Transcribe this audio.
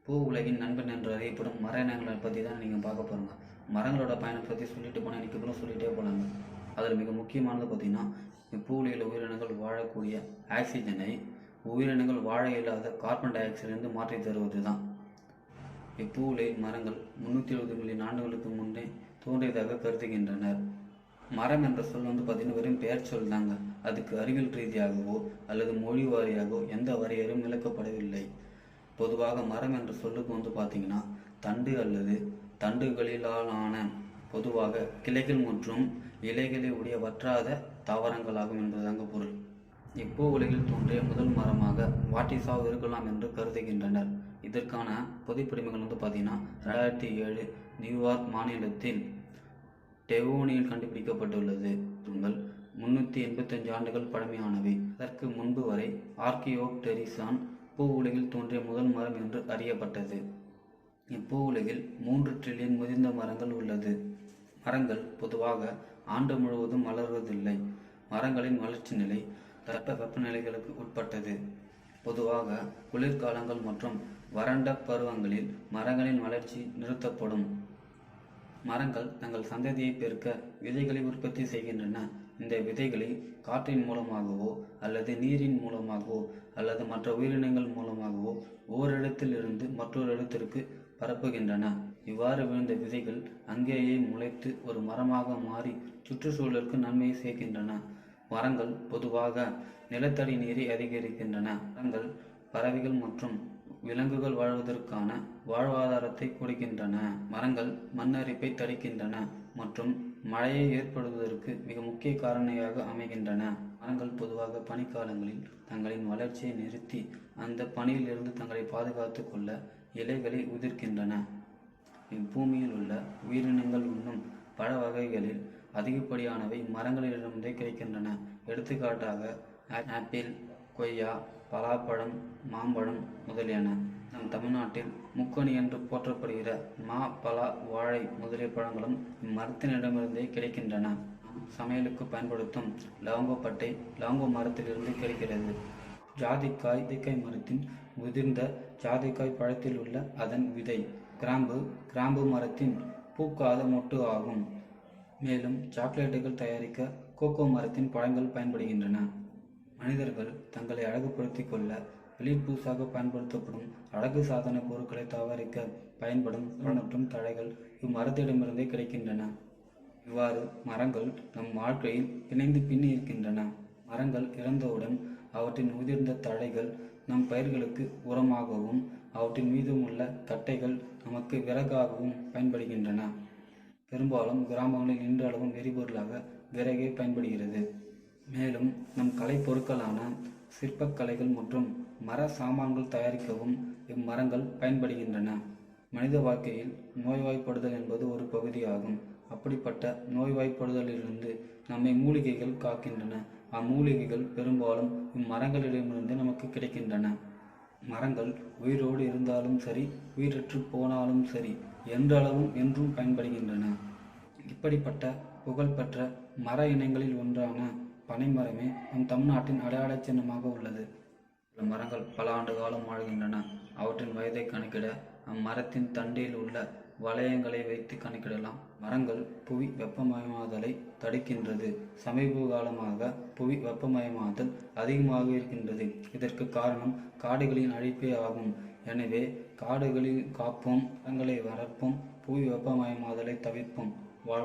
பூ உலகின் நண்பன் என்று அறியப்படும் மர இனங்களை பற்றி தான் நீங்கள் பார்க்க போகிறோங்க. மரங்களோட பயனை பற்றி சொல்லிட்டு போனால் இன்றைக்கி கூட சொல்லிகிட்டே போகலாங்க. அதில் மிக முக்கியமானது பார்த்திங்கன்னா, பூவுலையில் உயிரினங்கள் வாழக்கூடிய ஆக்சிஜனை உயிரினங்கள் வாழ இல்லாத கார்பன் டை ஆக்சைடிலிருந்து மாற்றி தருவது தான். இப்பூவுலையில் மரங்கள் 370 மில்லியன் ஆண்டுகளுக்கு முன்னே தோன்றியதாக கருதுகின்றனர். மரம் என்ற சொல் பார்த்திங்கன்னா வெறும் பெயர் சொல் தாங்க. அதுக்கு அறிவியல் ரீதியாகவோ அல்லது மொழி வாரியாகவோ எந்த வரையறையும் விளக்கப்படவில்லை. பொதுவாக மரம் என்ற சொல்லுக்கு பார்த்திங்கன்னா தண்டு அல்லது தண்டுகளிலான பொதுவாக கிளைகள் மற்றும் இலைகளை உடைய வற்றாத தாவரங்களாகும் என்பதாங்க பொருள். இப்பூ உலகில் தோன்றிய முதல் மரமாக வாட்டிசாவ் இருக்கலாம் என்று கருதுகின்றனர். இதற்கான புதைப்படிமங்கள் பார்த்திங்கன்னா 2007 நியூயார்க் மாநிலத்தில் டெவோனியில் கண்டுபிடிக்கப்பட்டுள்ளது. 385 ஆண்டுகள் பழமையானவை. அதற்கு முன்பு வரை ஆர்கியோப்டெரிஸான் பூ உலகில் தோன்றிய முதல் மரம் என்று அறியப்பட்டது. இப்பூ உலகில் 3 டிரில்லியன் முதிர்ந்த மரங்கள் உள்ளது. மரங்கள் பொதுவாக ஆண்டு முழுவதும் வளர்வதில்லை. மரங்களின் வளர்ச்சி நிலை தட்ப வெப்பநிலைகளுக்கு உட்பட்டது. பொதுவாக குளிர்காலங்கள் மற்றும் வறண்ட பருவங்களில் மரங்களின் வளர்ச்சி நிறுத்தப்படும். மரங்கள் தங்கள் சந்ததியை பெருக்க விதைகளை உற்பத்தி செய்கின்றன. இந்த விதைகளை காற்றின் மூலமாகவோ அல்லது நீரின் மூலமாகவோ அல்லது மற்ற உயிரினங்கள் மூலமாகவோ ஓரிடத்தில் இருந்து மற்றொரு இடத்திற்கு பரப்புகின்றன. இவ்வாறு விழுந்த விதைகள் அங்கேயே முளைத்து ஒரு மரமாக மாறி சுற்றுச்சூழலுக்கு நன்மையை சேர்க்கின்றன. மரங்கள் பொதுவாக நிலத்தடி நீரை அதிகரிக்கின்றன. மரங்கள் பறவைகள் மற்றும் விலங்குகள் வாழ்வதற்கான வாழ்வாதாரத்தை கொடுக்கின்றன. மரங்கள் மண்ணரிப்பை தடுக்கின்றன மற்றும் மழையை ஏற்படுவதற்கு மிக முக்கிய காரணியாக அமைகின்றன. மரங்கள் பொதுவாக பனிக்காலங்களில் தங்களின் வளர்ச்சியை நிறுத்தி அந்த பனியிலிருந்து தங்களை பாதுகாத்து கொள்ள இலைகளை உதிர்க்கின்றன. இப்பூமியில் உள்ள உயிரினங்கள் உண்ணும் பழ வகைகளில் அதிகப்படியானவை மரங்களிலிருந்தே கிடைக்கின்றன. எடுத்துக்காட்டாக ஆப்பிள், கொய்யா, பலாப்பழம், மாம்பழம் முதலியன. நம் தமிழ்நாட்டில் முக்கணி என்று போற்றப்படுகிற மா, பலா, வாழை முதலிய பழங்களும் இம்மரத்தினிடமிருந்தே கிடைக்கின்றன. சமையலுக்கு பயன்படுத்தும் லவங்கப்பட்டை லவங்க மரத்திலிருந்து கிடைக்கிறது. ஜாதிக்காய் மரத்தின் உதிர்ந்த ஜாதிக்காய் பழத்தில் உள்ள அதன் விதை. கிராம்பு மரத்தின் பூக்காத மொட்டு ஆகும். மேலும் சாக்லேட்டுகள் தயாரிக்க கோகோ மரத்தின் பழங்கள் பயன்படுகின்றன. மனிதர்கள் தங்களை அழகுபடுத்திக் கொள்ள வெளிப்பூசாக பயன்படுத்தப்படும் அழகு சாதன பொருட்களை தயாரிக்க பயன்படும் மற்றும் தழைகள் இம்மரத்திடமிருந்தே கிடைக்கின்றன. இவ்வாறு மரங்கள் நம் வாழ்க்கையில் இணைந்து பின்னி இருக்கின்றன. மரங்கள் இறந்தவுடன் அவற்றின் உதிர்ந்த தழைகள் நம் பயிர்களுக்கு உரமாகவும் அவற்றின் மீதுமுள்ள கட்டைகள் நமக்கு விறகாகவும் பயன்படுகின்றன. பெரும்பாலும் கிராமங்களில் இன்றளவும் எரிபொருளாக விறகே பயன்படுகிறது. மேலும் நம் கலைப்பொருட்களான சிற்பக்கலைகள் மற்றும் மர சாமான்கள் தயாரிக்கவும் இம்மரங்கள் பயன்படுகின்றன. மனித வாழ்க்கையில் நோய்வாய்ப்படுதல் என்பது ஒரு பகுதியாகும். அப்படிப்பட்ட நோய்வாய்ப்படுதலிலிருந்து நம்மை மூலிகைகள் காக்கின்றன. அம்மூலிகைகள் பெரும்பாலும் இம்மரங்களிடமிருந்து நமக்கு கிடைக்கின்றன. மரங்கள் உயிரோடு இருந்தாலும் சரி, உயிரற்று போனாலும் சரி, என்றளவும் என்றும் பயன்படுகின்றன. இப்படிப்பட்ட புகழ்பெற்ற மர இனங்களில் ஒன்றான பனைமரமே நம் தமிழ்நாட்டின் அடையாள சின்னமாக உள்ளது. சில மரங்கள் பல ஆண்டு காலம் வாழ்கின்றன. அவற்றின் வயதை கணக்கிட அம்மரத்தின் தண்டில் உள்ள வளையங்களை வைத்து கணக்கிடலாம். மரங்கள் புவி வெப்பமயமாதலை தடுக்கின்றது. சமீப காலமாக புவி வெப்பமயமாதல் அதிகமாக இருக்கின்றது. இதற்கு காரணம் காடுகளின் அழிப்பே ஆகும். எனவே காடுகளில் காப்போம், மரங்களை வளர்ப்போம், புவி வெப்பமயமாதலை தவிர்ப்போம்.